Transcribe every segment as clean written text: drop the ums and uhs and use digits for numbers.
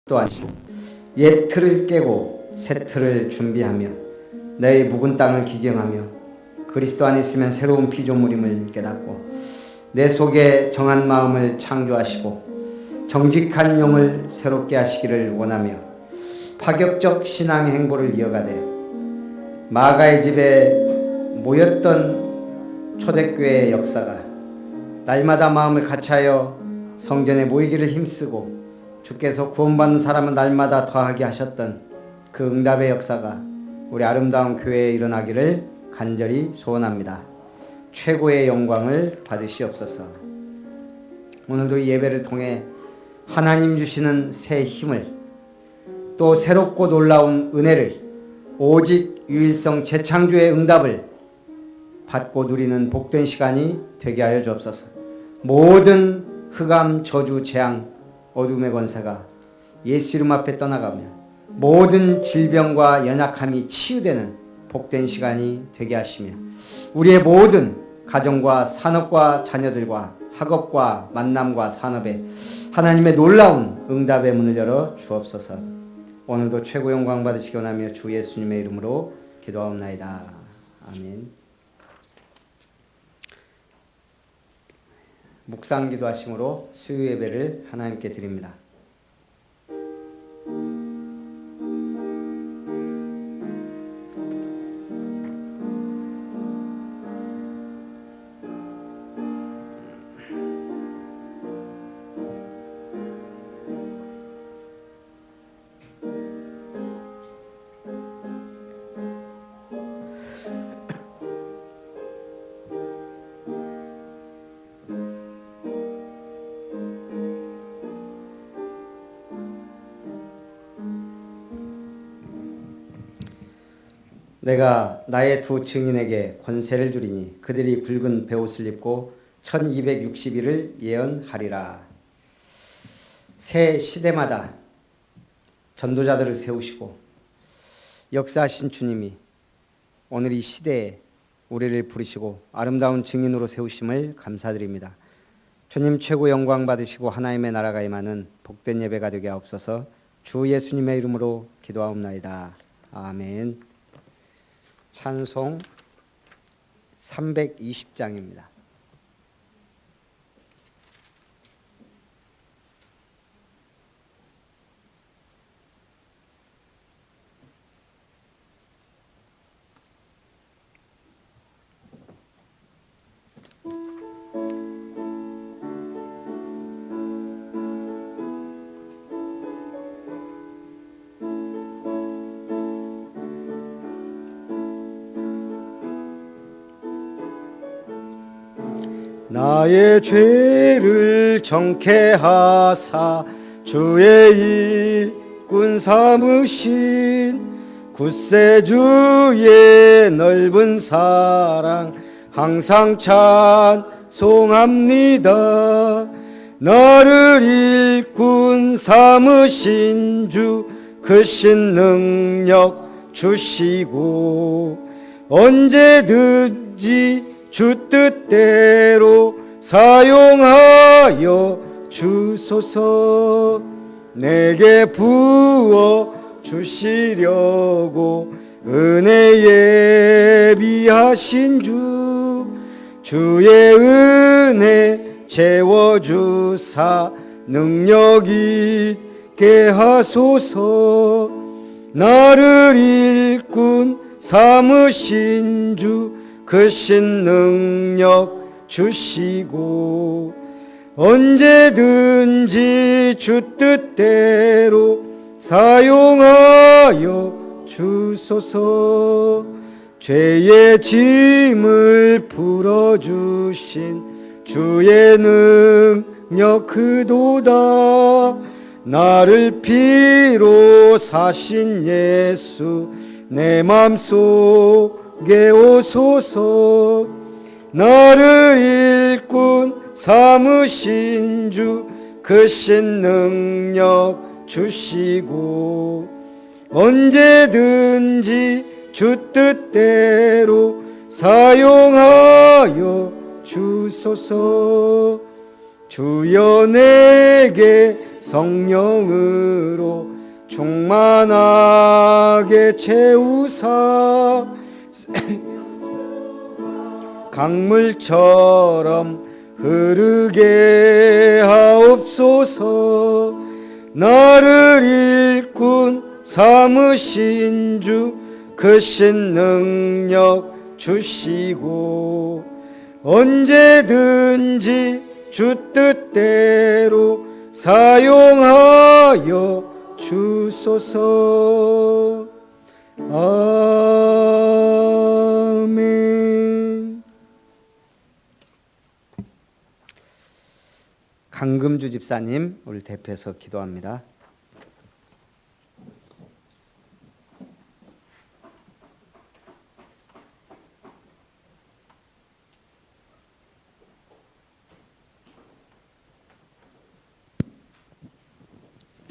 또한 옛 틀을 깨고 새 틀을 준비하며 내 묵은 땅을 기경하며 그리스도 안에 있으면 새로운 피조물임을 깨닫고 내 속에 정한 마음을 창조하시고 정직한 영을 새롭게 하시기를 원하며 파격적 신앙의 행보를 이어가되 마가의 집에 모였던 초대교회의 역사가 날마다 마음을 같이하여 성전에 모이기를 힘쓰고 주께서 구원받는 사람은 날마다 더하게 하셨던 그 응답의 역사가 우리 아름다운 교회에 일어나기를 간절히 소원합니다. 최고의 영광을 받으시옵소서. 오늘도 이 예배를 통해 하나님 주시는 새 힘을 또 새롭고 놀라운 은혜를 오직 유일성 재창조의 응답을 받고 누리는 복된 시간이 되게 하여 주옵소서. 모든 흑암, 저주, 재앙, 어둠의 권세가 예수 이름 앞에 떠나가며 모든 질병과 연약함이 치유되는 복된 시간이 되게 하시며 우리의 모든 가정과 산업과 자녀들과 학업과 만남과 산업에 하나님의 놀라운 응답의 문을 열어 주옵소서. 오늘도 최고 영광 받으시기 원하며 주 예수님의 이름으로 기도하옵나이다. 아멘. 묵상 기도하심으로 수요 예배를 하나님께 드립니다. 내가 나의 두 증인에게 권세를 주리니 그들이 붉은 베옷을 입고 1260일을 예언하리라. 새 시대마다 전도자들을 세우시고 역사하신 주님이 오늘 이 시대에 우리를 부르시고 아름다운 증인으로 세우심을 감사드립니다. 주님 최고 영광 받으시고 하나님의 나라가 임하는 복된 예배가 되게 하옵소서. 주 예수님의 이름으로 기도하옵나이다. 아멘. 찬송 320장입니다. 나의 죄를 정케하사 주의 일꾼 삼으신 구세주의 넓은 사랑 항상 찬송합니다. 나를 일꾼 삼으신 주 크신 능력 주시고 언제든지 주 뜻대로 사용하여 주소서. 내게 부어 주시려고 은혜 예비하신 주의 은혜 채워주사 능력 있게 하소서. 나를 일꾼 삼으신 주 크신 능력 주시고 언제든지 주 뜻대로 사용하여 주소서. 죄의 짐을 풀어주신 주의 능력 크도다. 나를 피로 사신 예수 내 맘속에 오소서. 나를 일꾼 삼으신 주 크신 능력 주시고 언제든지 주 뜻대로 사용하여 주소서. 주여 내게 성령으로 충만하게 채우사 강물처럼 흐르게 하옵소서. 나를 일꾼 삼으신 주 크신 능력 주시고 언제든지 주 뜻대로 사용하여 주소서. 아멘. 강금주 집사님 우리 대표해서 기도합니다.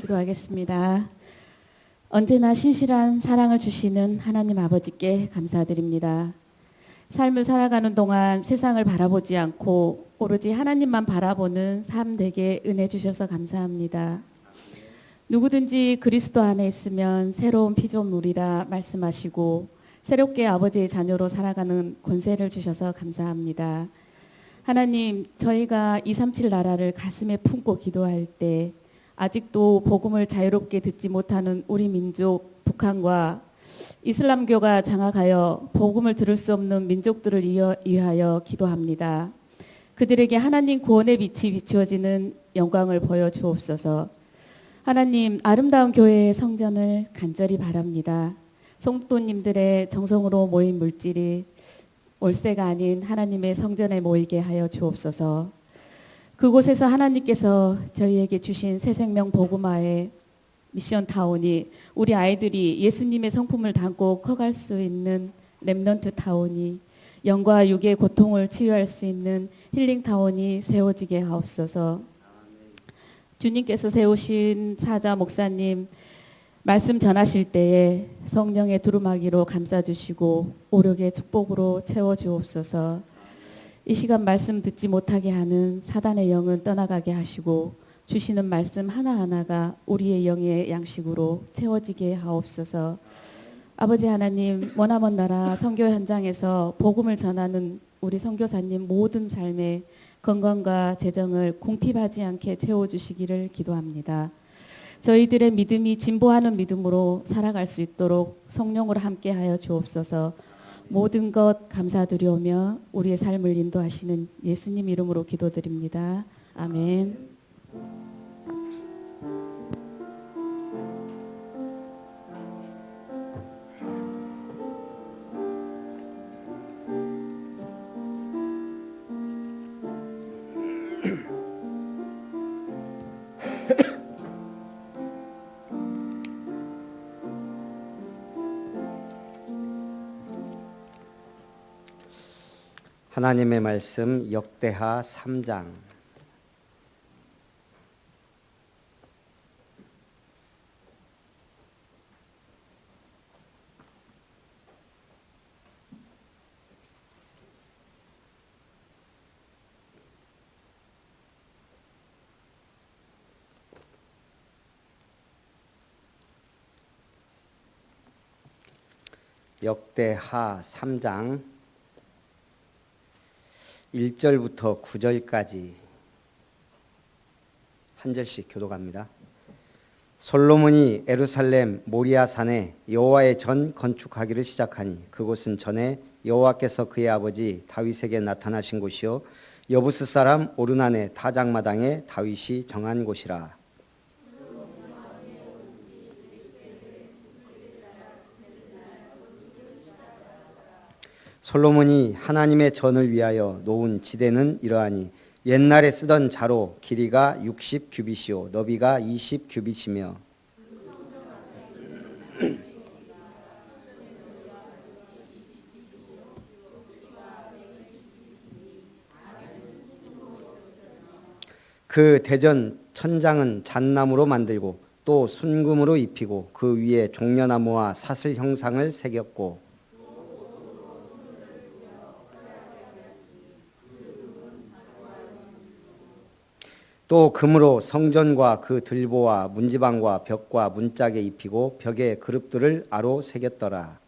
기도하겠습니다. 언제나 신실한 사랑을 주시는 하나님 아버지께 감사드립니다. 삶을 살아가는 동안 세상을 바라보지 않고 오로지 하나님만 바라보는 삶 되게 은혜 주셔서 감사합니다. 누구든지 그리스도 안에 있으면 새로운 피조물이라 말씀하시고 새롭게 아버지의 자녀로 살아가는 권세를 주셔서 감사합니다. 하나님, 저희가 237 나라를 가슴에 품고 기도할 때 아직도 복음을 자유롭게 듣지 못하는 우리 민족 북한과 이슬람교가 장악하여 복음을 들을 수 없는 민족들을 위하여 기도합니다. 그들에게 하나님 구원의 빛이 비추어지는 영광을 보여주옵소서. 하나님, 아름다운 교회의 성전을 간절히 바랍니다. 성도님들의 정성으로 모인 물질이 월세가 아닌 하나님의 성전에 모이게 하여 주옵소서. 그곳에서 하나님께서 저희에게 주신 새생명 복음화의 미션 타운이 우리 아이들이 예수님의 성품을 담고 커갈 수 있는 렘넌트 타운이 영과 육의 고통을 치유할 수 있는 힐링 타운이 세워지게 하옵소서. 주님께서 세우신 사자 목사님 말씀 전하실 때에 성령의 두루마기로 감싸주시고 오력의 축복으로 채워주옵소서. 이 시간 말씀 듣지 못하게 하는 사단의 영은 떠나가게 하시고 주시는 말씀 하나하나가 우리의 영의 양식으로 채워지게 하옵소서. 아버지 하나님, 머나먼 나라 선교 현장에서 복음을 전하는 우리 선교사님 모든 삶에 건강과 재정을 궁핍하지 않게 채워주시기를 기도합니다. 저희들의 믿음이 진보하는 믿음으로 살아갈 수 있도록 성령으로 함께하여 주옵소서. 모든 것 감사드리오며 우리의 삶을 인도하시는 예수님 이름으로 기도드립니다. 아멘. 하나님의 말씀 역대하 3장. 역대하 3장 1절부터 9절까지 한 절씩 교독합니다. 솔로몬이 예루살렘 모리아 산에 여호와의 전 건축하기를 시작하니 그곳은 전에 여호와께서 그의 아버지 다윗에게 나타나신 곳이요 여부스 사람 오르난의 타작마당에 다윗이 정한 곳이라. 솔로몬이 하나님의 전을 위하여 놓은 지대는 이러하니 옛날에 쓰던 자로 길이가 60규빗이요 너비가 20규빗이며 그 대전 천장은 잣나무로 만들고 또 순금으로 입히고 그 위에 종려나무와 사슬 형상을 새겼고 또 금으로 성전과 그 들보와 문지방과 벽과 문짝에 입히고 벽에 그룹들을 아로 새겼더라.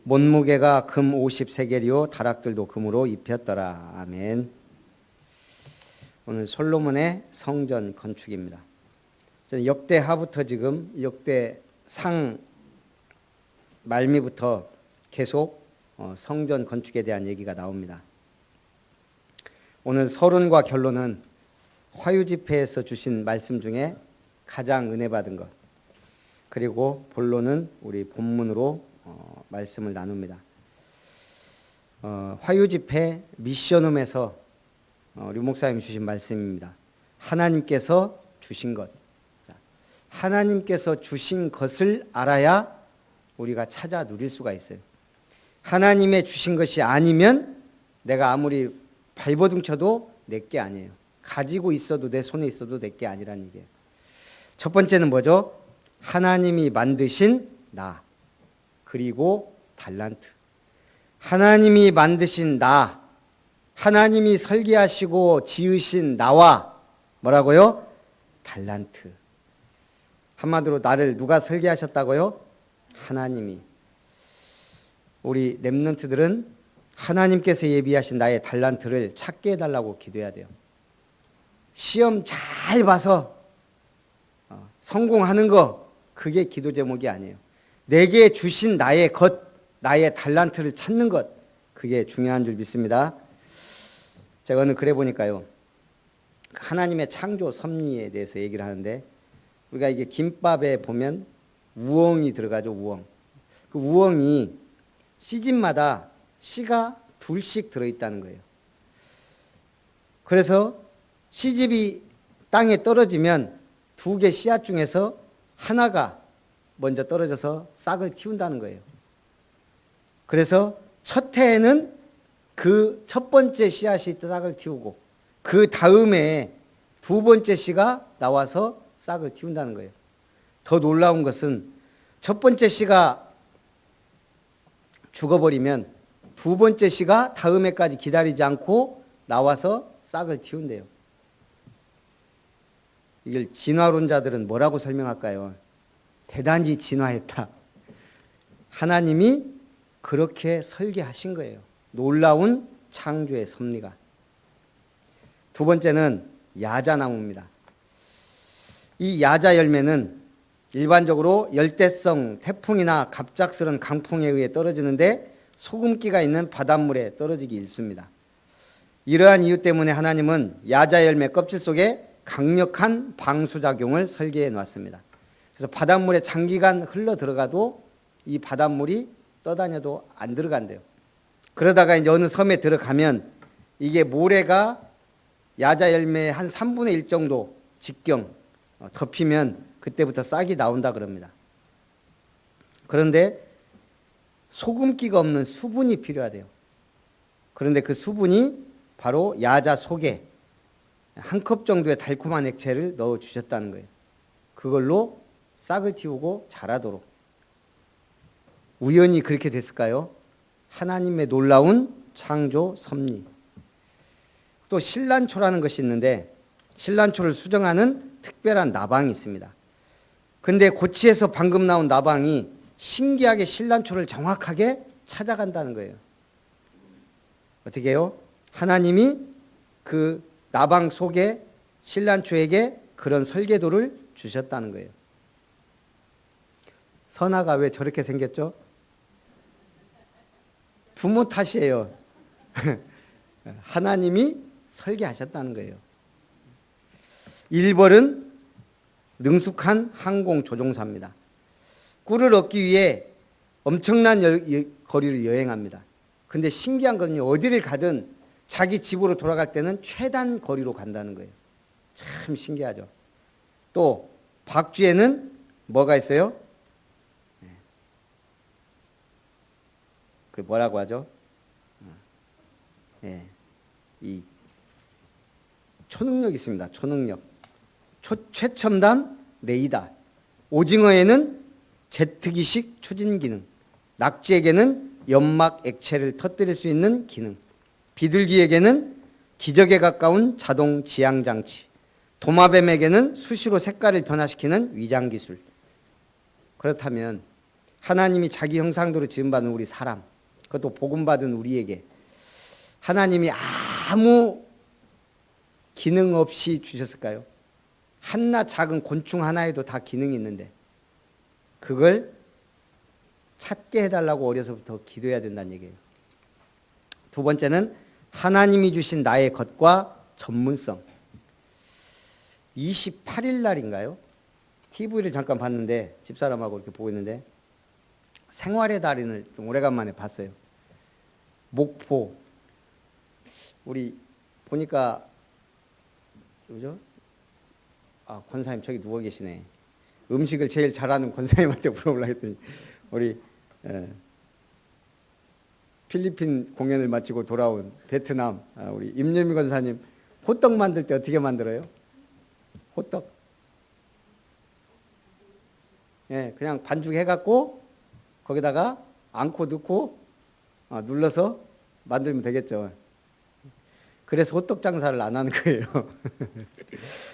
못무게가 금 50세겔이요 다락들도 금으로 입혔더라. 아멘. 오늘 솔로몬의 성전 건축입니다. 역대하부터 지금 역대상 말미부터 계속 성전 건축에 대한 얘기가 나옵니다. 오늘 서론과 결론은 화유집회에서 주신 말씀 중에 가장 은혜 받은 것, 그리고 본론은 우리 본문으로 말씀을 나눕니다. 화유집회 미션홈에서 류 목사님 주신 말씀입니다. 하나님께서 주신 것, 하나님께서 주신 것을 알아야 우리가 찾아 누릴 수가 있어요. 하나님의 주신 것이 아니면 내가 아무리 발버둥 쳐도 내게 아니에요. 가지고 있어도 내 손에 있어도 내게 아니란 얘기예요. 첫 번째는 뭐죠? 하나님이 만드신 나, 그리고 달란트. 하나님이 만드신 나, 하나님이 설계하시고 지으신 나와 뭐라고요? 달란트. 한마디로 나를 누가 설계하셨다고요? 하나님이. 우리 렘넌트들은 하나님께서 예비하신 나의 달란트를 찾게 해달라고 기도해야 돼요. 시험 잘 봐서 성공하는 거, 그게 기도 제목이 아니에요. 내게 주신 나의 것, 나의 달란트를 찾는 것, 그게 중요한 줄 믿습니다. 제가 오늘 그래 보니까요, 하나님의 창조 섭리에 대해서 얘기를 하는데, 우리가 이게 김밥에 보면 우엉이 들어가죠. 우엉. 그 우엉이 씨집마다 씨가 둘씩 들어있다는 거예요. 그래서 씨집이 땅에 떨어지면 두 개 씨앗 중에서 하나가 먼저 떨어져서 싹을 틔운다는 거예요. 그래서 첫 해에는 그 첫 번째 씨앗이 싹을 틔우고 그 다음에 두 번째 씨가 나와서 싹을 틔운다는 거예요. 더 놀라운 것은 첫 번째 씨가 죽어버리면 두 번째 씨가 다음 해까지 기다리지 않고 나와서 싹을 틔운대요. 이걸 진화론자들은 뭐라고 설명할까요? 대단히 진화했다. 하나님이 그렇게 설계하신 거예요. 놀라운 창조의 섭리가. 두 번째는 야자나무입니다. 이 야자 열매는 일반적으로 열대성 태풍이나 갑작스런 강풍에 의해 떨어지는데 소금기가 있는 바닷물에 떨어지기 일쑤입니다. 이러한 이유 때문에 하나님은 야자 열매 껍질 속에 강력한 방수작용을 설계해 놨습니다. 그래서 바닷물에 장기간 흘러 들어가도 이 바닷물이 떠다녀도 안 들어간대요. 그러다가 이제 어느 섬에 들어가면 이게 모래가 야자 열매의 한 3분의 1 정도 직경 덮이면 그때부터 싹이 나온다 그럽니다. 그런데 소금기가 없는 수분이 필요하대요. 그런데 그 수분이 바로 야자 속에 한 컵 정도의 달콤한 액체를 넣어 주셨다는 거예요. 그걸로 싹을 틔우고 자라도록. 우연히 그렇게 됐을까요? 하나님의 놀라운 창조 섭리. 또 신란초라는 것이 있는데 신란초를 수정하는 특별한 나방이 있습니다. 근데 고치에서 방금 나온 나방이 신기하게 신란초를 정확하게 찾아간다는 거예요. 어떻게 해요? 하나님이 그 나방 속에 신란초에게 그런 설계도를 주셨다는 거예요. 선아가 왜 저렇게 생겼죠? 부모 탓이에요. 하나님이 설계하셨다는 거예요. 1벌은 능숙한 항공 조종사입니다. 꿀을 얻기 위해 엄청난 거리를 여행합니다. 근데 신기한 건요, 어디를 가든 자기 집으로 돌아갈 때는 최단 거리로 간다는 거예요. 참 신기하죠. 또 박쥐에는 뭐가 있어요? 그 뭐라고 하죠? 이 초능력이 있습니다. 초능력. 최첨단 레이더. 오징어에는 제트기식 추진 기능, 낙지에게는 연막 액체를 터뜨릴 수 있는 기능, 비둘기에게는 기적에 가까운 자동 지향 장치, 도마뱀에게는 수시로 색깔을 변화시키는 위장 기술. 그렇다면 하나님이 자기 형상대로 지음받은 우리 사람, 그것도 복음받은 우리에게 하나님이 아무 기능 없이 주셨을까요? 한낱 작은 곤충 하나에도 다 기능이 있는데 그걸 찾게 해달라고 어려서부터 기도해야 된다는 얘기예요. 두 번째는 하나님이 주신 나의 것과 전문성. 28일 날인가요? TV를 잠깐 봤는데 집사람하고 이렇게 보고 있는데 생활의 달인을 좀 오래간만에 봤어요. 목포. 우리 보니까 그죠? 아, 권사님 저기 누워 계시네. 음식을 제일 잘하는 권사님한테 물어보려고 했더니 우리 필리핀 공연을 마치고 돌아온 베트남 우리 임예미 권사님 호떡 만들 때 어떻게 만들어요? 호떡. 예, 그냥 반죽해갖고 거기다가 앙코 넣고 눌러서 만들면 되겠죠. 그래서 호떡 장사를 안 하는 거예요.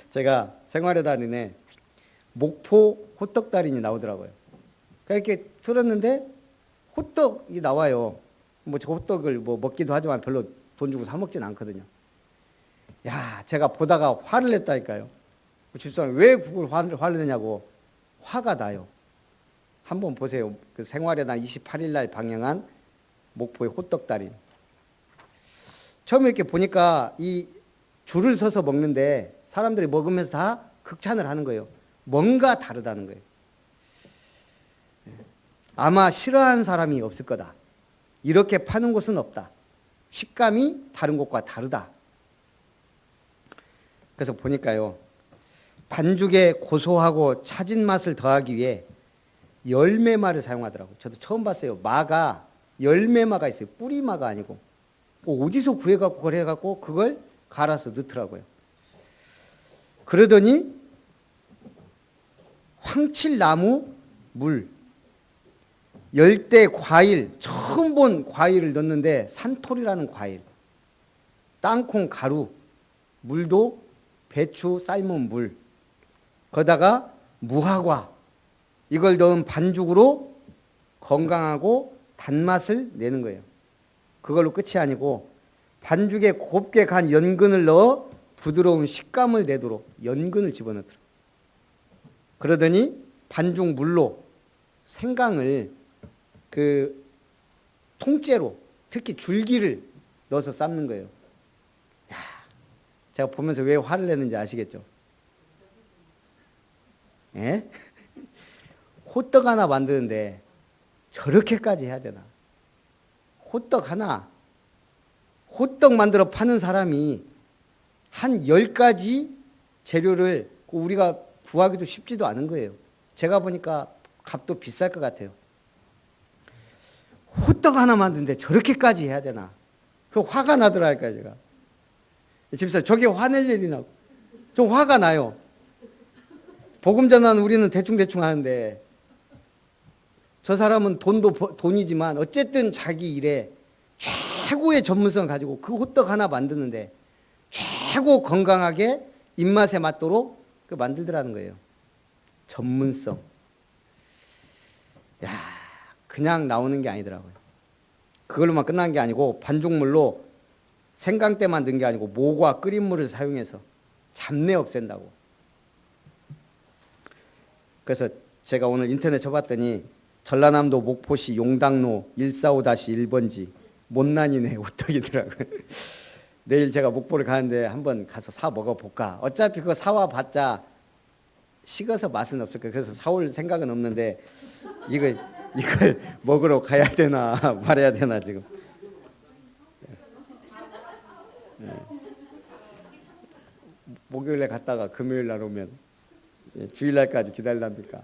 제가 생활의 달인에 목포 호떡 달인이 나오더라고요. 이렇게 들었는데 호떡이 나와요. 뭐 저 호떡을 뭐 먹기도 하지만 별로 돈 주고 사 먹진 않거든요. 야, 제가 보다가 화를 냈다니까요. 집사람 왜 그걸 화를 내냐고. 화가 나요. 한번 보세요. 그 생활의 날 28일 날 방영한 목포의 호떡 달인. 처음에 이렇게 보니까 이 줄을 서서 먹는데 사람들이 먹으면서 다 극찬을 하는 거예요. 뭔가 다르다는 거예요. 아마 싫어하는 사람이 없을 거다. 이렇게 파는 곳은 없다. 식감이 다른 곳과 다르다. 그래서 보니까요. 반죽에 고소하고 차진 맛을 더하기 위해 열매마를 사용하더라고요. 저도 처음 봤어요. 마가 열매마가 있어요. 뿌리마가 아니고. 어디서 구해갖고 그걸 해갖고 그걸 갈아서 넣더라고요. 그러더니 황칠나무 물, 열대 과일, 처음 본 과일을 넣는데 산토리라는 과일, 땅콩 가루, 물도 배추 삶은 물, 거다가 무화과, 이걸 넣은 반죽으로 건강하고 단맛을 내는 거예요. 그걸로 끝이 아니고 반죽에 곱게 간 연근을 넣어 부드러운 식감을 내도록 연근을 집어넣더라. 그러더니 반죽 물로 생강을 그 통째로 특히 줄기를 넣어서 삶는 거예요. 야, 제가 보면서 왜 화를 내는지 아시겠죠? 예? 호떡 하나 만드는데 저렇게까지 해야 되나? 호떡 하나, 호떡 만들어 파는 사람이 한 10가지 재료를 우리가 구하기도 쉽지도 않은 거예요. 제가 보니까 값도 비쌀 것 같아요. 호떡 하나 만드는데 저렇게까지 해야 되나? 그 화가 나더라니까요, 제가. 집사님, 저게 화낼 일이나. 좀 화가 나요. 복음 전환 우리는 대충대충 하는데 저 사람은 돈이지만 어쨌든 자기 일에 최고의 전문성을 가지고 그 호떡 하나 만드는데 최고 건강하게 입맛에 맞도록 그 만들더라는 거예요. 전문성. 야, 그냥 나오는 게 아니더라고요. 그걸로만 끝난 게 아니고 반죽물로 생강때만 넣은 게 아니고 모과 끓인 물을 사용해서 잡내 없앤다고. 그래서 제가 오늘 인터넷 쳐봤더니 전라남도 목포시 용당로 145-1번지 못난이네 호떡이더라고요. 내일 제가 목포를 가는데 한번 가서 사 먹어볼까. 어차피 그거 사와 봤자 식어서 맛은 없을 거예요. 그래서 사올 생각은 없는데 이걸 먹으러 가야 되나 말아야 되나 지금. 목요일에 갔다가 금요일 날 오면 주일날까지 기다리랍니까?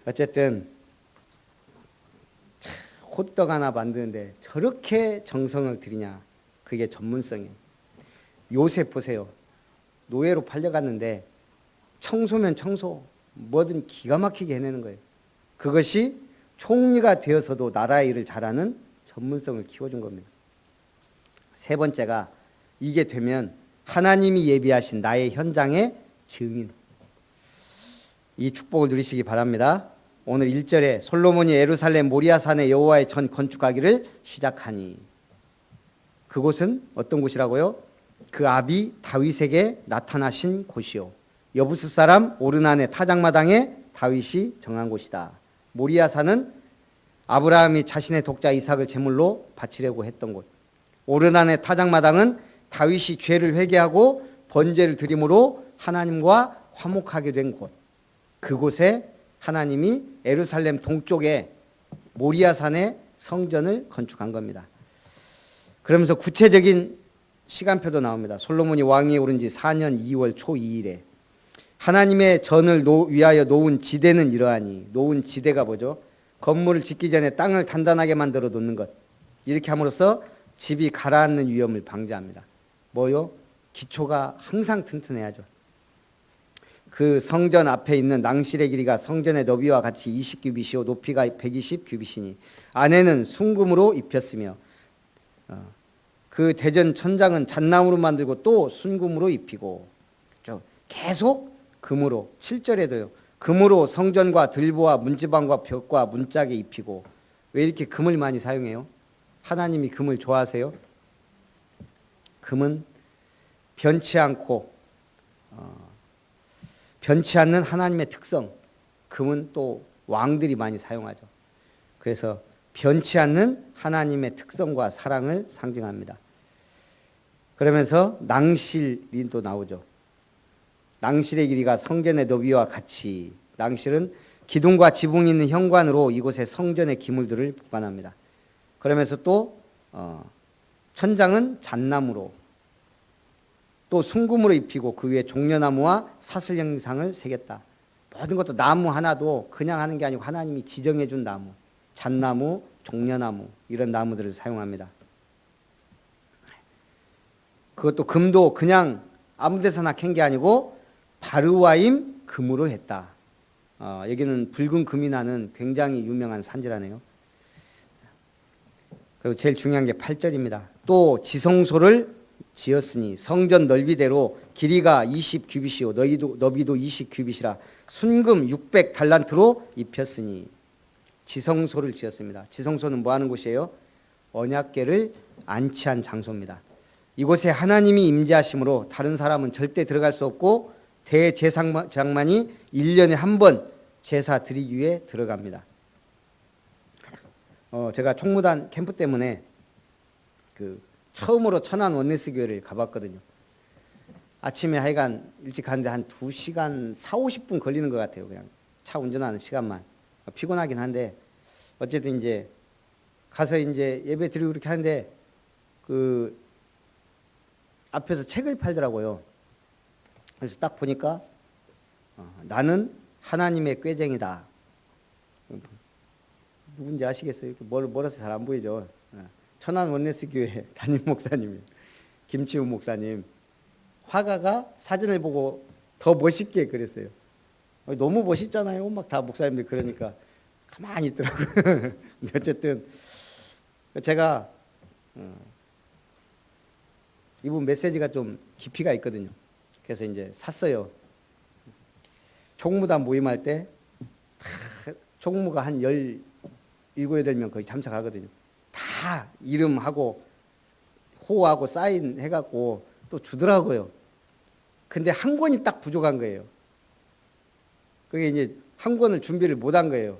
어쨌든 호떡 하나 만드는데 저렇게 정성을 들이냐. 그게 전문성이에요. 요셉 보세요. 노예로 팔려갔는데 청소면 청소, 뭐든 기가 막히게 해내는 거예요. 그것이 총리가 되어서도 나라의 일을 잘하는 전문성을 키워준 겁니다. 세 번째가 이게 되면 하나님이 예비하신 나의 현장의 증인. 이 축복을 누리시기 바랍니다. 오늘 1절에 솔로몬이 예루살렘 모리아산에 여호와의 전 건축하기를 시작하니, 그곳은 어떤 곳이라고요? 그 아비 다윗에게 나타나신 곳이요 여부스 사람 오르난의 타작마당에 다윗이 정한 곳이다. 모리아산은 아브라함이 자신의 독자 이삭을 제물로 바치려고 했던 곳. 오르난의 타작마당은 다윗이 죄를 회개하고 번제를 드림으로 하나님과 화목하게 된 곳. 그곳에 하나님이 예루살렘 동쪽에 모리아산에 성전을 건축한 겁니다. 그러면서 구체적인 시간표도 나옵니다. 솔로몬이 왕위에 오른 지 4년 2월 초 2일에 하나님의 전을 위하여 놓은 지대는 이러하니, 놓은 지대가 뭐죠? 건물을 짓기 전에 땅을 단단하게 만들어 놓는 것. 이렇게 함으로써 집이 가라앉는 위험을 방지합니다. 뭐요? 기초가 항상 튼튼해야죠. 그 성전 앞에 있는 낭실의 길이가 성전의 너비와 같이 20규빗이요 높이가 120규빗이니 안에는 순금으로 입혔으며 그 대전 천장은 잣나무로 만들고 또 순금으로 입히고 계속 금으로 7절에도요. 금으로 성전과 들보와 문지방과 벽과 문짝에 입히고. 왜 이렇게 금을 많이 사용해요? 하나님이 금을 좋아하세요? 금은 변치 않고 변치 않는 하나님의 특성. 금은 또 왕들이 많이 사용하죠. 그래서 변치 않는 하나님의 특성과 사랑을 상징합니다. 그러면서 낭실이 또 나오죠. 낭실의 길이가 성전의 너비와 같이. 낭실은 기둥과 지붕이 있는 현관으로 이곳에 성전의 기물들을 보관합니다. 그러면서 또 천장은 잣나무로 또 순금으로 입히고 그 위에 종려나무와 사슬 형상을 새겼다. 모든 것도 나무 하나도 그냥 하는 게 아니고 하나님이 지정해 준 나무, 잣나무, 종려나무 이런 나무들을 사용합니다. 그것도 금도 그냥 아무 데서나 캔 게 아니고 바르와임 금으로 했다. 여기는 붉은 금이 나는 굉장히 유명한 산지라네요. 그리고 제일 중요한 게 8절입니다. 또 지성소를 지었으니 성전 넓이대로 길이가 20규빗이요 너비도 20규빗이라 순금 600달란트로 입혔으니. 지성소를 지었습니다. 지성소는 뭐 하는 곳이에요? 언약궤를 안치한 장소입니다. 이곳에 하나님이 임재하심으로 다른 사람은 절대 들어갈 수 없고 대제사장만이 1년에 한 번 제사 드리기 위해 들어갑니다. 제가 총무단 캠프 때문에 처음으로 천안 원네스 교회를 가봤거든요. 아침에 하여간 일찍 가는데 한 2시간 40-50분 걸리는 것 같아요. 그냥 차 운전하는 시간만. 피곤하긴 한데 어쨌든 이제 가서 이제 예배 드리고 그렇게 하는데 그 앞에서 책을 팔더라고요. 그래서 딱 보니까 나는 하나님의 꾀쟁이다. 누군지 아시겠어요? 멀어서 잘 안 보이죠. 천안 원네스 교회 담임 목사님 김치훈 목사님. 화가가 사진을 보고 더 멋있게 그랬어요. 너무 멋있잖아요. 막 다 목사님들 그러니까 가만히 있더라고요. 어쨌든 제가 이분 메시지가 좀 깊이가 있거든요. 그래서 이제 샀어요. 총무단 모임할 때 총무가 한 17, 8명 거의 참석하거든요. 다 이름하고 호하고 사인 해갖고 또 주더라고요. 근데 한 권이 딱 부족한 거예요. 그게 이제 한 권을 준비를 못한 거예요.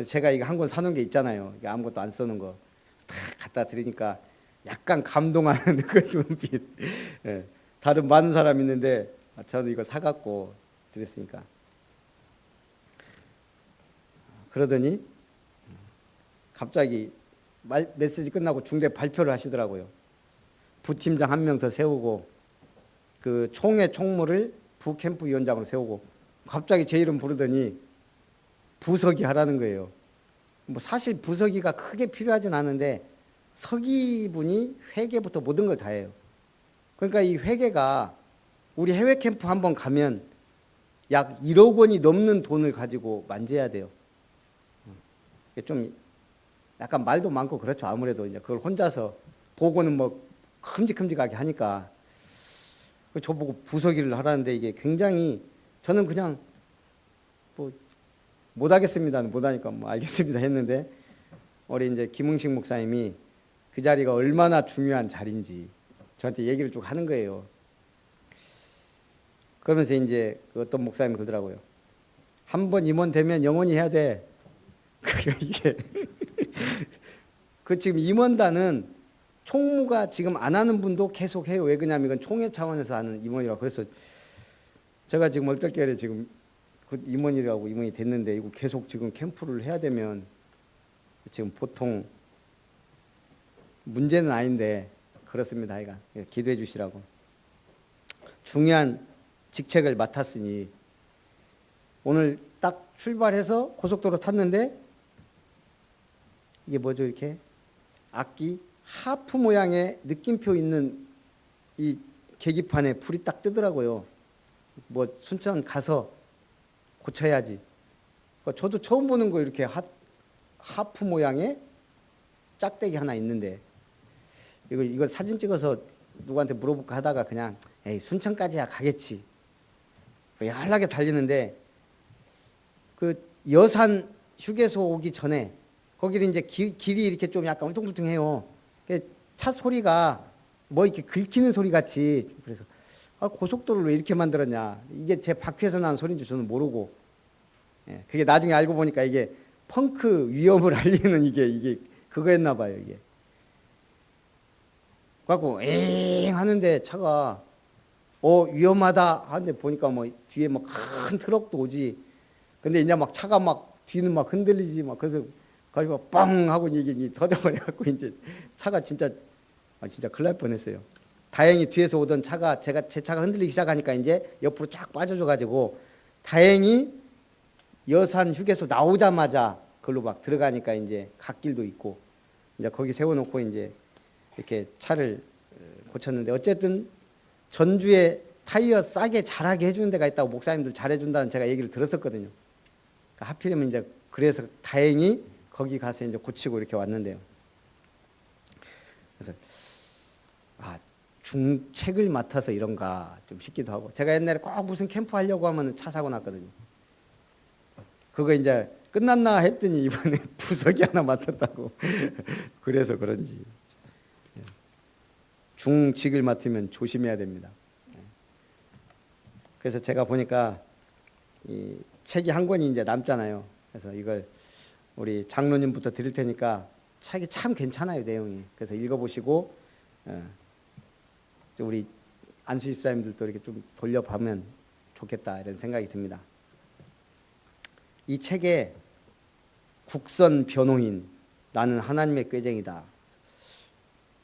제가 이거 한 권 사놓은 게 있잖아요. 아무것도 안 써놓은 거. 다 갖다 드리니까 약간 감동하는 그 눈빛. 예. 다른 많은 사람 있는데 저는 이거 사갖고 드렸으니까. 그러더니 갑자기 메시지 끝나고 중대 발표를 하시더라고요. 부팀장 한 명 더 세우고 그 총회 총무를 부캠프 위원장으로 세우고 갑자기 제 이름 부르더니 부서기 하라는 거예요. 뭐 사실 부서기가 크게 필요하진 않은데 서기분이 회계부터 모든 걸 다 해요. 그러니까 이 회계가 우리 해외 캠프 한번 가면 약 1억 원이 넘는 돈을 가지고 만져야 돼요. 이게 좀 약간 말도 많고 그렇죠. 아무래도 이제 그걸 혼자서 보고는 뭐 큼직큼직하게 하니까 저보고 부서기를 하라는데 이게 굉장히 저는 그냥 뭐 못하겠습니다는 못하니까 뭐 알겠습니다 했는데 우리 이제 김응식 목사님이 그 자리가 얼마나 중요한 자리인지 저한테 얘기를 쭉 하는 거예요. 그러면서 이제 어떤 목사님이 그러더라고요. 한 번 임원되면 영원히 해야 돼. 이게 그 지금 임원단은 총무가 지금 안 하는 분도 계속 해요. 왜 그러냐면 이건 총회 차원에서 하는 임원이라고. 그래서 제가 지금 얼떨결에 지금 그 임원이라고 임원이 됐는데 이거 계속 지금 캠프를 해야 되면 지금 보통 문제는 아닌데 그렇습니다. 하여간 기도해 주시라고. 중요한 직책을 맡았으니 오늘 딱 출발해서 고속도로 탔는데 이게 뭐죠? 이렇게 악기 하프 모양의 느낌표 있는 이 계기판에 불이 딱 뜨더라고요. 뭐 순천 가서 고쳐야지. 저도 처음 보는 거 이렇게 하프 모양의 짝대기 하나 있는데 이거 사진 찍어서 누구한테 물어볼까 하다가 그냥 에이 순천까지야 가겠지. 연락에 달리는데 그 여산 휴게소 오기 전에 거기를 이제 길이 이렇게 좀 약간 울퉁불퉁해요. 차 소리가 뭐 이렇게 긁히는 소리 같이. 그래서 고속도로를 왜 이렇게 만들었냐. 이게 제 바퀴에서 나는 소리인지 저는 모르고. 그게 나중에 알고 보니까 이게 펑크 위험을 알리는 이게 그거였나 봐요. 이게. 그래갖고 엥 하는데 차가 위험하다 하는데 보니까 뭐 뒤에 뭐 큰 트럭도 오지. 근데 이제 막 차가 막 뒤는 막 흔들리지 막. 그래서 가지고 빵 하고 이게 터져버려 갖고 이제 차가 진짜 큰일 날 뻔했어요. 다행히 뒤에서 오던 차가 제 차가 흔들리기 시작하니까 이제 옆으로 쫙 빠져줘 가지고 다행히 여산 휴게소 나오자마자 그걸로 막 들어가니까 이제 갓길도 있고 이제 거기 세워놓고 이제 이렇게 차를 고쳤는데 어쨌든 전주에 타이어 싸게 잘하게 해주는 데가 있다고 목사님들 잘해준다는 제가 얘기를 들었었거든요. 그러니까 하필이면 이제 그래서 다행히 거기 가서 이제 고치고 이렇게 왔는데요. 그래서 중책을 맡아서 이런가 좀 싶기도 하고 제가 옛날에 꼭 무슨 캠프 하려고 하면 차 사고 났거든요. 그거 이제 끝났나 했더니 이번에 부서기 하나 맡았다고 그래서 그런지 중직을 맡으면 조심해야 됩니다. 그래서 제가 보니까 이 책이 한 권이 이제 남잖아요. 그래서 이걸 우리 장로님부터 드릴 테니까 책이 참 괜찮아요, 내용이. 그래서 읽어보시고 우리 안수 집사님들도 이렇게 좀 돌려보면 좋겠다 이런 생각이 듭니다. 이 책에 국선 변호인 나는 하나님의 꾀쟁이다.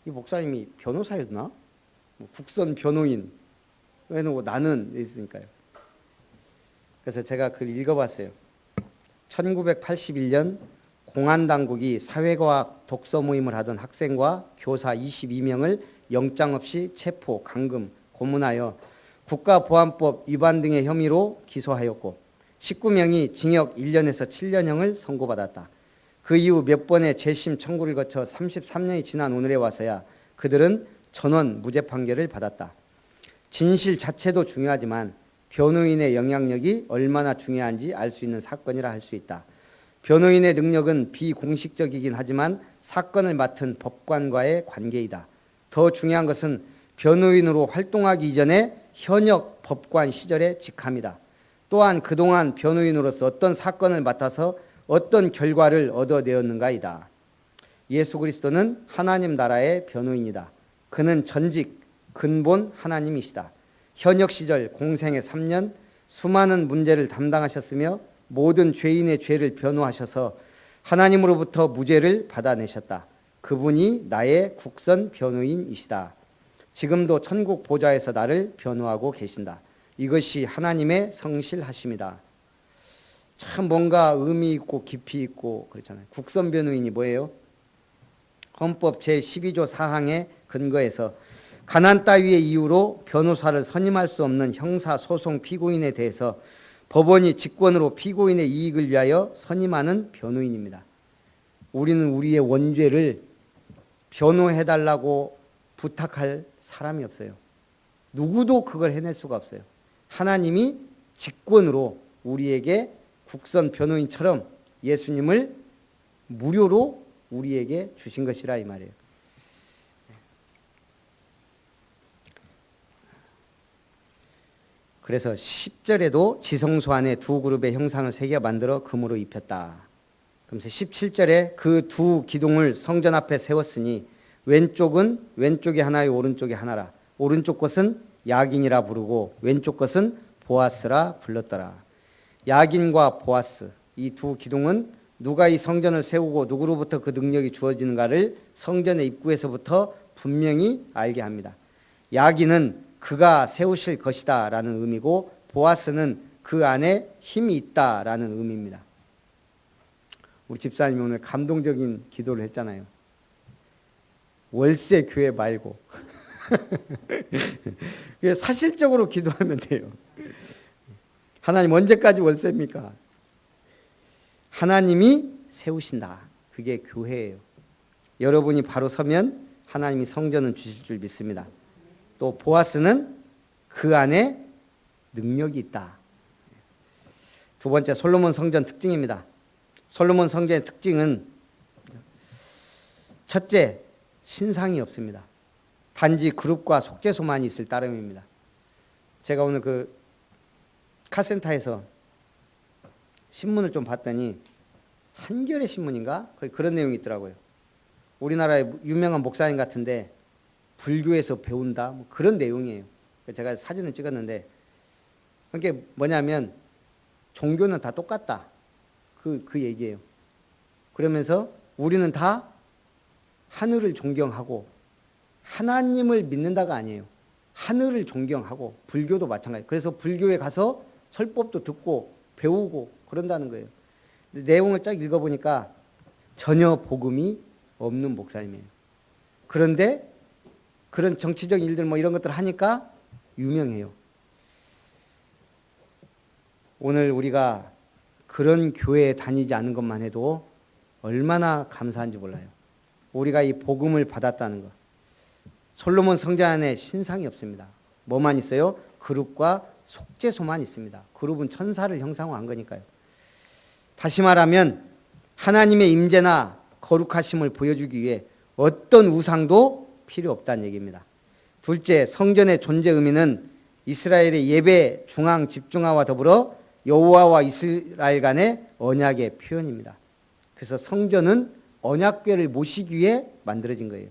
이 목사님이 변호사였나? 국선 변호인 왜 나는 있으니까요. 그래서 제가 그걸 읽어봤어요. 1981년 공안당국이 사회과학 독서 모임을 하던 학생과 교사 22명을 영장 없이 체포, 감금, 고문하여 국가보안법 위반 등의 혐의로 기소하였고 19명이 징역 1년에서 7년형을 선고받았다. 그 이후 몇 번의 재심 청구를 거쳐 33년이 지난 오늘에 와서야 그들은 전원 무죄 판결을 받았다. 진실 자체도 중요하지만 변호인의 영향력이 얼마나 중요한지 알 수 있는 사건이라 할 수 있다. 변호인의 능력은 비공식적이긴 하지만 사건을 맡은 법관과의 관계이다. 더 중요한 것은 변호인으로 활동하기 이전에 현역 법관 시절의 직함이다. 또한 그동안 변호인으로서 어떤 사건을 맡아서 어떤 결과를 얻어내었는가이다. 예수 그리스도는 하나님 나라의 변호인이다. 그는 전직 근본 하나님이시다. 현역 시절 공생의 3년 수많은 문제를 담당하셨으며 모든 죄인의 죄를 변호하셔서 하나님으로부터 무죄를 받아내셨다. 그분이 나의 국선 변호인이시다. 지금도 천국 보좌에서 나를 변호하고 계신다. 이것이 하나님의 성실하심이다. 참 뭔가 의미 있고 깊이 있고 그렇잖아요. 국선 변호인이 뭐예요? 헌법 제12조 4항에 근거해서 가난 따위의 이유로 변호사를 선임할 수 없는 형사소송 피고인에 대해서 법원이 직권으로 피고인의 이익을 위하여 선임하는 변호인입니다. 우리는 우리의 원죄를 변호해달라고 부탁할 사람이 없어요. 누구도 그걸 해낼 수가 없어요. 하나님이 직권으로 우리에게 국선 변호인처럼 예수님을 무료로 우리에게 주신 것이라 이 말이에요. 그래서 10절에도 지성소 안에 두 그룹의 형상을 새겨 만들어 금으로 입혔다. 그러면서 17절에 그 두 기둥을 성전 앞에 세웠으니 왼쪽이 하나요 오른쪽이 하나라. 오른쪽 것은 야긴이라 부르고 왼쪽 것은 보아스라 불렀더라. 야긴과 보아스 이 두 기둥은 누가 이 성전을 세우고 누구로부터 그 능력이 주어지는가를 성전의 입구에서부터 분명히 알게 합니다. 야긴은 그가 세우실 것이다 라는 의미고 보아스는 그 안에 힘이 있다 라는 의미입니다. 우리 집사님이 오늘 감동적인 기도를 했잖아요. 월세 교회 말고 사실적으로 기도하면 돼요. 하나님 언제까지 월세입니까? 하나님이 세우신다. 그게 교회예요. 여러분이 바로 서면 하나님이 성전은 주실 줄 믿습니다. 또 보아스는 그 안에 능력이 있다. 두 번째 솔로몬 성전 특징입니다. 솔로몬 성전의 특징은 첫째, 신상이 없습니다. 단지 그룹과 속죄소만 있을 따름입니다. 제가 오늘 그 카센터에서 신문을 좀 봤더니 한겨레 신문인가? 거의 그런 내용이 있더라고요. 우리나라의 유명한 목사님 같은데 불교에서 배운다 뭐 그런 내용이에요. 제가 사진을 찍었는데 그게 뭐냐면 종교는 다 똑같다 그 얘기예요. 그러면서 우리는 다 하늘을 존경하고 하나님을 믿는다가 아니에요. 하늘을 존경하고 불교도 마찬가지. 그래서 불교에 가서 설법도 듣고 배우고 그런다는 거예요. 내용을 쫙 읽어보니까 전혀 복음이 없는 목사님이에요. 그런데 그런 정치적인 일들 뭐 이런 것들 하니까 유명해요. 오늘 우리가 그런 교회에 다니지 않은 것만 해도 얼마나 감사한지 몰라요. 우리가 이 복음을 받았다는 것. 솔로몬 성전 안에 신상이 없습니다. 뭐만 있어요? 그룹과 속죄소만 있습니다. 그룹은 천사를 형상화한 거니까요. 다시 말하면 하나님의 임재나 거룩하심을 보여주기 위해 어떤 우상도 필요 없다는 얘기입니다. 둘째, 성전의 존재 의미는 이스라엘의 예배 중앙 집중화와 더불어 여호와와 이스라엘 간의 언약의 표현입니다. 그래서 성전은 언약궤를 모시기 위해 만들어진 거예요.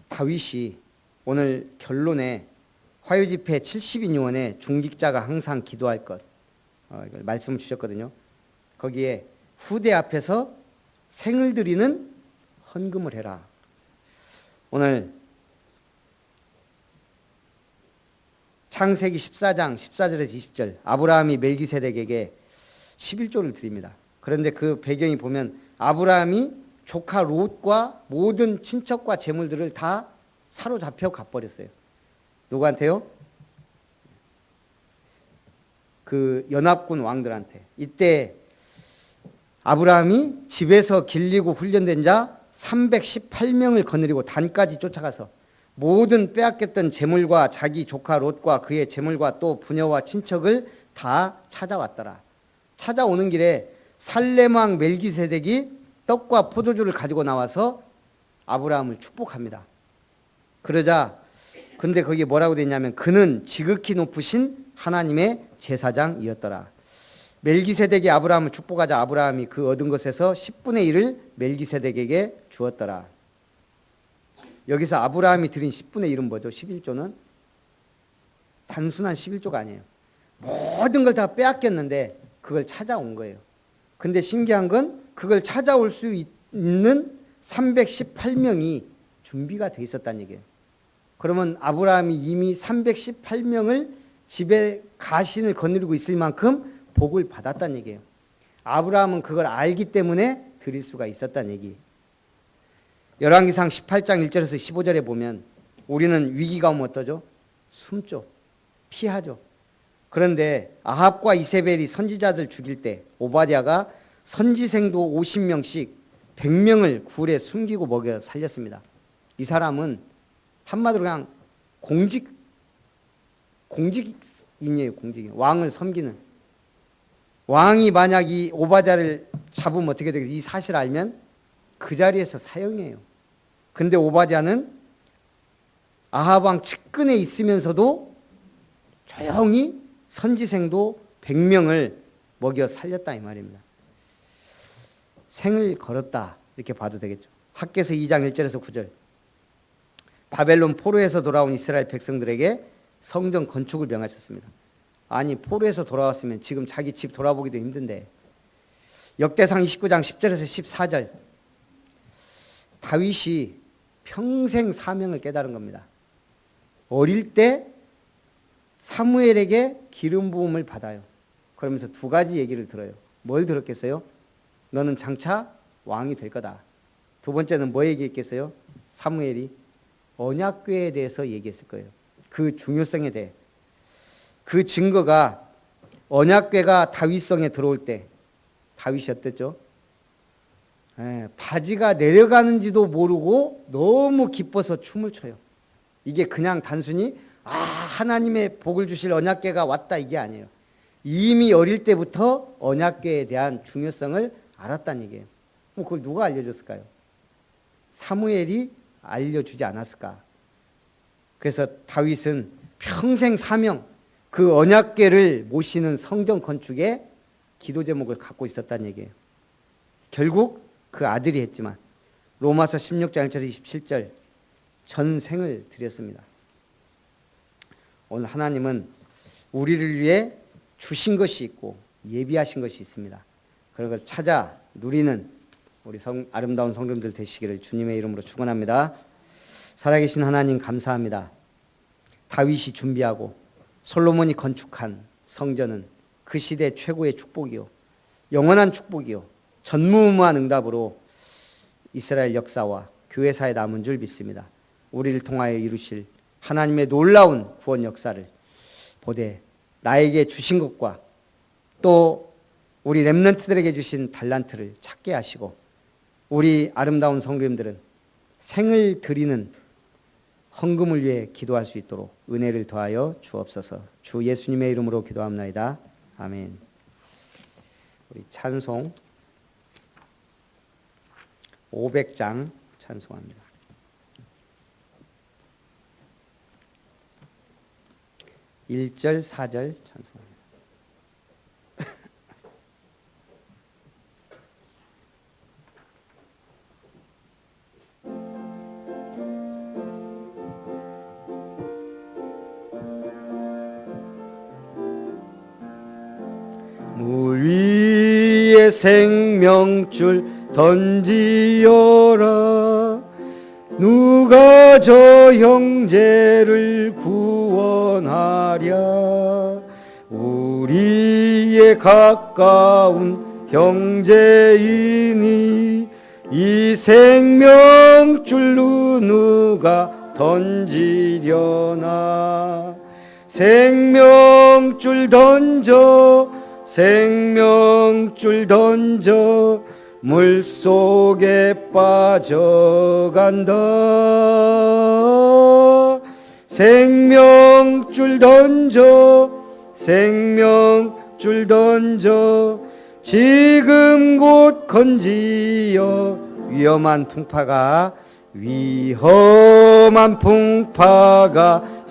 다윗이 오늘 결론에 화요집회 70인 요원에 중직자가 항상 기도할 것 말씀을 주셨거든요. 거기에 후대 앞에서 생을 드리는 헌금을 해라. 오늘 창세기 14장 14절에서 20절 아브라함이 멜기세덱에게 11조를 드립니다. 그런데 그 배경이 보면 아브라함이 조카 롯과 모든 친척과 재물들을 다 사로잡혀 가버렸어요. 누구한테요? 그 연합군 왕들한테. 이때 아브라함이 집에서 길리고 훈련된 자 318명을 거느리고 단까지 쫓아가서 모든 빼앗겼던 재물과 자기 조카 롯과 그의 재물과 또 부녀와 친척을 다 찾아왔더라. 찾아오는 길에 살렘 왕 멜기세덱이 떡과 포도주를 가지고 나와서 아브라함을 축복합니다. 그러자 근데 거기에 뭐라고 되냐면 그는 지극히 높으신 하나님의 제사장이었더라. 멜기세덱이 아브라함을 축복하자 아브라함이 그 얻은 것에서 10분의 1을 멜기세덱에게 주었더라. 여기서 아브라함이 드린 10분의 1은 뭐죠? 11조는 단순한 11조가 아니에요. 모든 걸 다 빼앗겼는데 그걸 찾아온 거예요. 근데 신기한 건 그걸 찾아올 수 있는 318명이 준비가 돼 있었다는 얘기예요. 그러면 아브라함이 이미 318명을 집에 가신을 거느리고 있을 만큼 복을 받았다는 얘기예요. 아브라함은 그걸 알기 때문에 드릴 수가 있었다는 얘기. 열왕기상 18장 1절에서 15절에 보면 우리는 위기가 오면 어떠죠? 숨죠. 피하죠. 그런데 아합과 이세벨이 선지자들 죽일 때 오바댜가 선지생도 50명씩 100명을 굴에 숨기고 먹여 살렸습니다. 이 사람은 한마디로 그냥 공직인이에요. 공직인. 왕을 섬기는. 왕이 만약 이 오바댜를 잡으면 어떻게 되겠어요? 이 사실을 알면 그 자리에서 사형이에요. 근데 오바댜는 아합 왕 측근에 있으면서도 조용히 선지생도 100명을 먹여 살렸다 이 말입니다. 생을 걸었다 이렇게 봐도 되겠죠. 학개서 2장 1절에서 9절. 바벨론 포로에서 돌아온 이스라엘 백성들에게 성전 건축을 명하셨습니다. 아니 포로에서 돌아왔으면 지금 자기 집 돌아보기도 힘든데. 역대상 29장 10절에서 14절. 다윗이 평생 사명을 깨달은 겁니다. 어릴 때 사무엘에게 기름 부음을 받아요. 그러면서 두 가지 얘기를 들어요. 뭘 들었겠어요? 너는 장차 왕이 될 거다. 두 번째는 뭐 얘기했겠어요? 사무엘이 언약궤에 대해서 얘기했을 거예요. 그 중요성에 대해. 그 증거가 언약궤가 다윗성에 들어올 때 다윗이 어땠죠? 바지가 내려가는지도 모르고 너무 기뻐서 춤을 춰요. 이게 그냥 단순히 하나님의 복을 주실 언약궤가 왔다 이게 아니에요. 이미 어릴 때부터 언약궤에 대한 중요성을 알았다는 얘기예요. 그럼 그걸 누가 알려줬을까요? 사무엘이 알려주지 않았을까? 그래서 다윗은 평생 사명, 그 언약궤를 모시는 성전 건축에 기도 제목을 갖고 있었다는 얘기예요. 결국 그 아들이 했지만 로마서 16장 1절 27절 전생을 드렸습니다. 오늘 하나님은 우리를 위해 주신 것이 있고 예비하신 것이 있습니다. 그걸 찾아 누리는 우리 아름다운 성도님들 되시기를 주님의 이름으로 축원합니다. 살아계신 하나님 감사합니다. 다윗이 준비하고 솔로몬이 건축한 성전은 그 시대 최고의 축복이요, 영원한 축복이요, 전무후무한 응답으로 이스라엘 역사와 교회사에 남은 줄 믿습니다. 우리를 통하여 이루실 하나님의 놀라운 구원 역사를 보되 나에게 주신 것과 또 우리 렘넌트들에게 주신 달란트를 찾게 하시고 우리 아름다운 성도님들은 생을 드리는 헌금을 위해 기도할 수 있도록 은혜를 더하여 주옵소서. 주 예수님의 이름으로 기도합나이다. 아멘. 우리 찬송 500장 찬송합니다. (1절) (4절) 찬송합니다. 물 위에 생명줄 던지어라. 누가 저 형제를 구원하랴. 우리의 가까운 형제이니 이 생명줄로 누가 던지려나. 생명줄 던져, 생명줄 던져, 물속에 빠져간다. 생명줄 던져, 생명줄 던져, 지금 곧 건지어. 위험한 풍파가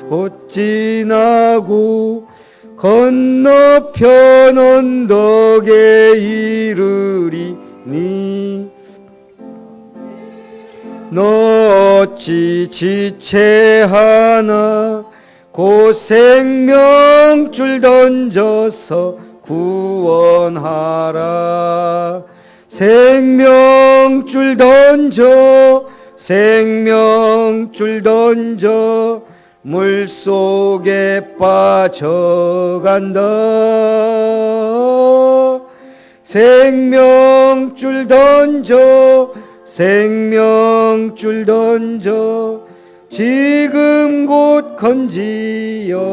곧 지나고 건너편 언덕에 이르리니 너 어찌 지체하나. 곧 생명줄 던져서 구원하라. 생명줄 던져, 생명줄 던져, 물속에 빠져간다. 생명줄 던져, 생명줄 던져 지금 곧 건지어라.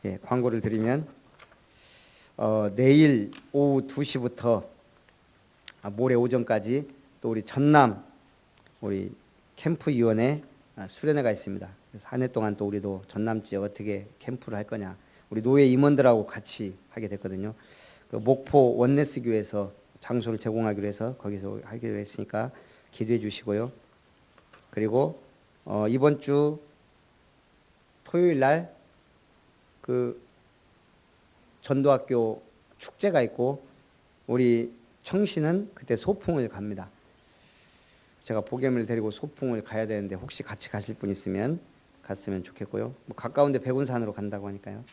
예, 광고를 드리면 내일 오후 2시부터 모레 오전까지 또 우리 전남 우리 캠프위원회 수련회가 있습니다. 그래서 한 해 동안 또 우리도 전남 지역 어떻게 캠프를 할 거냐, 우리 노예 임원들하고 같이 하게 됐거든요. 그 목포 원네스 교회에서 장소를 제공하기로 해서 거기서 하기로 했으니까 기도해 주시고요. 그리고 이번 주 토요일 날 그 전도학교 축제가 있고 우리 청신은 그때 소풍을 갑니다. 제가 보겸을 데리고 소풍을 가야 되는데 혹시 같이 가실 분 있으면 갔으면 좋겠고요. 뭐 가까운데 백운산으로 간다고 하니까요.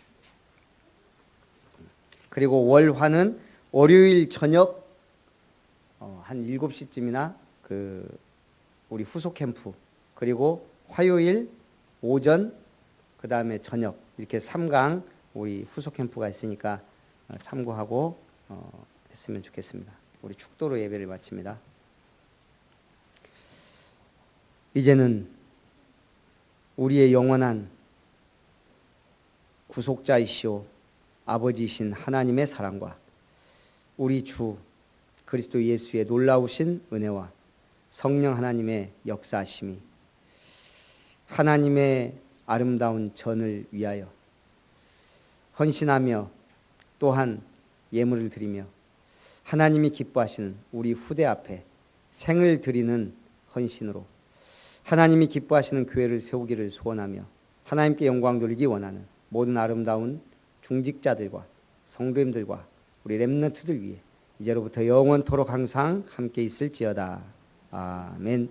그리고 월화는 월요일 저녁 한 7시쯤이나 그 우리 후속 캠프, 그리고 화요일 오전 그 다음에 저녁 이렇게 3강 우리 후속 캠프가 있으니까 참고하고 했으면 좋겠습니다. 우리 축도로 예배를 마칩니다. 이제는 우리의 영원한 구속자이시오 아버지이신 하나님의 사랑과 우리 주 그리스도 예수의 놀라우신 은혜와 성령 하나님의 역사하심이 하나님의 아름다운 전을 위하여 헌신하며 또한 예물을 드리며 하나님이 기뻐하시는 우리 후대 앞에 생을 드리는 헌신으로 하나님이 기뻐하시는 교회를 세우기를 소원하며 하나님께 영광 돌리기 원하는 모든 아름다운 중직자들과 성도님들과 우리 렘넌트들 위해 이제로부터 영원토록 항상 함께 있을지어다. 아멘.